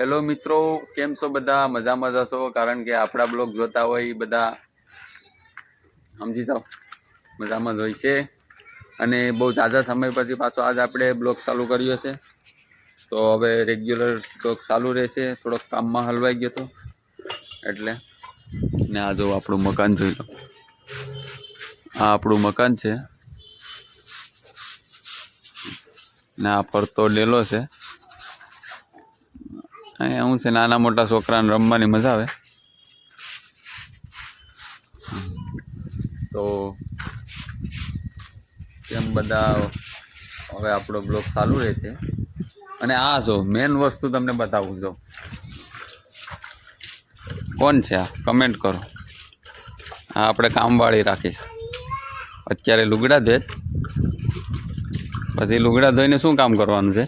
Hello મિત્રો, કેમ છો બધા? મજામાં જશો, કારણ કે આપણા બ્લોગ જોતા હોય એ બધા સમજી જાઓ મજામાં જ હોય છે. અને બહુ ઝાઝા સમય પછી પાછો આજ આપણે બ્લોગ ચાલુ કર્યો છે, તો હવે રેગ્યુલર બ્લોગ ચાલુ રહેશે. થોડોક કામમાં હલવાઈ ગયો હતો એટલે. ને આ જો આપણું મકાન જોઈ લો, આ આપણું મકાન છે ને આ ફરતો ડેલો છે. અહીંયા શું છે, નાના મોટા છોકરાને રમવાની મજા આવે. તો તેમ બધા હવે આપણો બ્લોગ ચાલુ રહેશે. અને આ જો મેન વસ્તુ તમને બતાવું, જો કોણ છે આ, કમેન્ટ કરો. આ આપણે કામવાળી રાખીશ. અત્યારે લુગડા ધોઈ, પછી લુગડા ધોઈને શું કામ કરવાનું છે?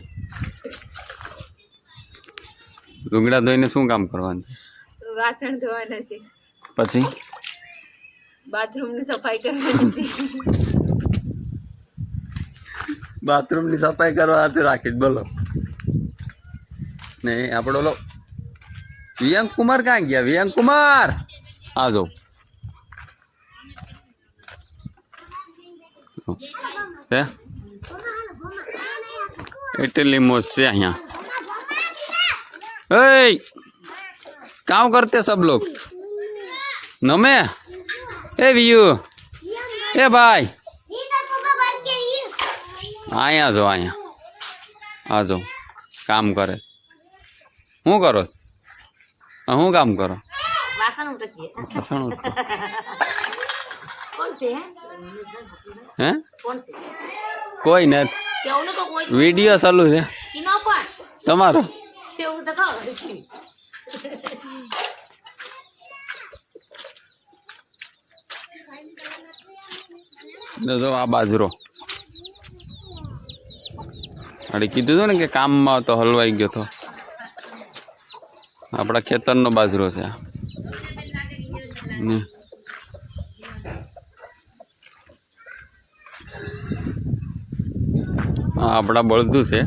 લુગડા ધોઈને શું કામ કરવાનું છે? વાસણ ધોવાના છે, પછી બાથરૂમની સફાઈ કરવાની છે. બાથરૂમની સફાઈ કરવા હાથે રાખીશ, બોલો. ને આપણો લો વિયંક કુમાર ક્યાં ગયા? વિયંક કુમાર આ જો હે એટલી મોજ છે અહીંયા. ए काम करते सब लोग नमे ए वियू ए भाई आया जो आया आ जो काम करे हूँ करो हूँ काम करो हैं कोई नहीं वीडियो चालू है तमारो जो आ बाजरो अरे कीधु तो ने कि काम में तो हलवाई गयो तो अपना खेतर नो बाजरो से अपना बळदू से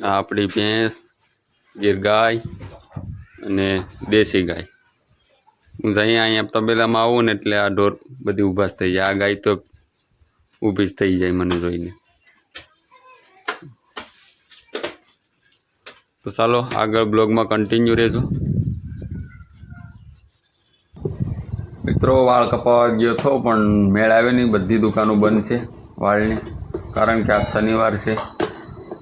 આપણી ભેંસ, ગીર ગાય અને દેશી ગાય. હું અહીંયા તબેલામાં આવું ને એટલે આ ઢોર બધી ઊભા જ થઈ જાય. આ ગાય તો ઊભી જ થઈ જાય મને જોઈને. તો ચાલો આગળ બ્લોગમાં કન્ટિન્યુ રહેજો. મિત્રો, વાળ કપાવા ગયો હતો પણ મેળ આવે નહીં, બધી દુકાનો બંધ છે વાળની, કારણ કે આજ શનિવાર છે.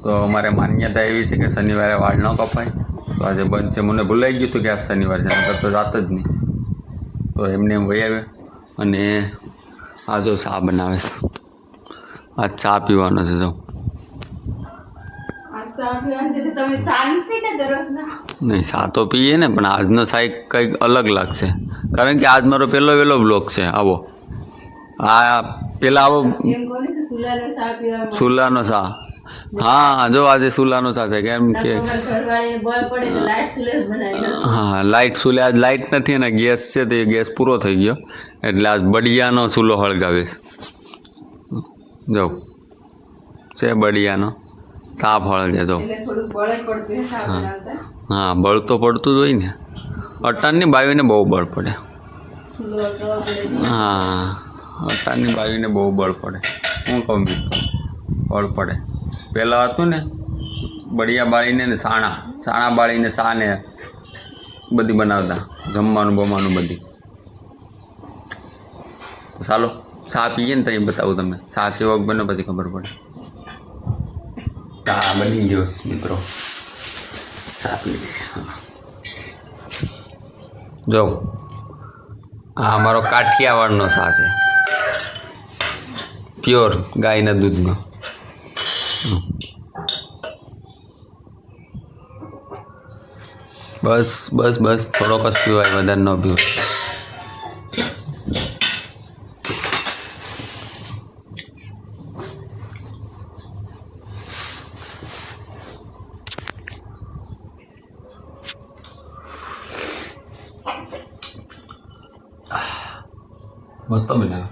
તો અમારે માન્યતા એવી છે કે શનિવારે વાળ ન કપાય. તો આજે બંધ છે. મને ભૂલાઈ ગયું હતું કે આજ શનિવાર છે, નકર તો જાત જ નહીં. તો એમને એમ વહી આવે. અને આ જો ચા બનાવે છે, આ ચા પીવાનો છે. જો નહીં, ચા તો પીએ ને, પણ આજનો ચા કંઈક અલગ લાગશે, કારણ કે આજ મારો પહેલો વહેલો બ્લોગ છે. આવો આ પેલા આવો સુલાનો ચા. हाँ जो आज सुलानो चाहे केम के हाँ लाइट सुले आज लाइट नहीं ने गैस से तो गैस पूरो थी गयो એટલે આજ બળિયાનો ચૂલો હળગાવીશ. જો છે બળિયાનો તાપ હળગે. જો હા બળ તો પડતું જ હોય ને. અટાણની બાવીને બહુ બળ પડે. હા અટાણની બાવીને બહુ બળ પડે. હું કહું મિત્રો, બળ પડે. પહેલાં હતું ને બળિયા બાળીને ને સાણા બાળીને સાને બધી બનાવતા, જમવાનું બમવાનું બધી. ચાલો ચા પીએ ને તો એ બતાવું તમને. ચા કેવો બને પછી ખબર પડે. ચા બની ગયો મિત્રો, ચા પી લે. જો આ અમારો કાઠિયાવાડનો ચા છે, પ્યોર ગાયના દૂધનો. બસ બસ બસ થોડોક જ પીવાય, વધારે ન પીવાય. મસ્ત બનાવ્યો.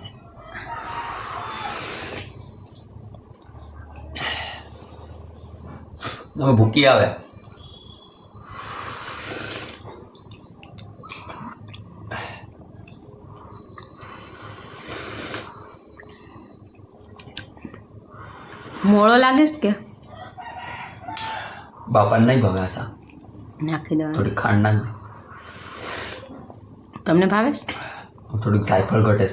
હવે ભૂકી આવે. મોળો લાગે છે કે બાપાને નહીં ભાવે આશા. નાખી દો. થોડીક ખાંડ નાખ. તમને ભાવે છે? થોડીક સાયફળ ઘટે.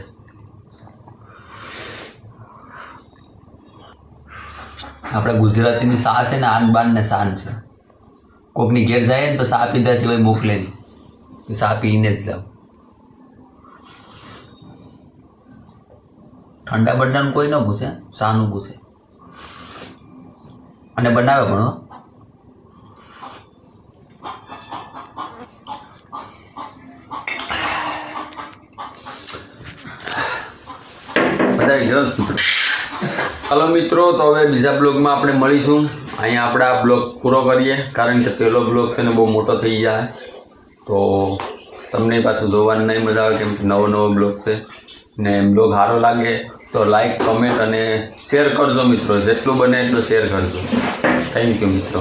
આપણે ગુજરાતીની સા છે ને આન બાન ને શાન છે. કોકની ઘેર જાય ને તો સા પીધા સિવાય મોકલે નહીં. સા પીને જ જાવ. ઠંડા બંડાનું કોઈ ન પૂછે, શાનું પૂછે. અને બનાવે પણ હો. મજા આવી ગયો મિત્રો. ચાલો મિત્રો, તો હવે બીજા બ્લોગમાં આપણે મળીશું. અહીંયા આપણે આ બ્લોગ પૂરો કરીએ, કારણ કે પહેલો બ્લોગ છે ને બહુ મોટો થઈ જાય, તો તમને પાછું જોવાની નહીં મજા આવે, કેમ કે નવો બ્લોગ છે. ને બ્લોગ સારો લાગે તો લાઈક, કમેન્ટ અને શેર કરજો મિત્રો. જેટલું બને એટલું શેર કરજો. થેન્ક યુ મિત્રો.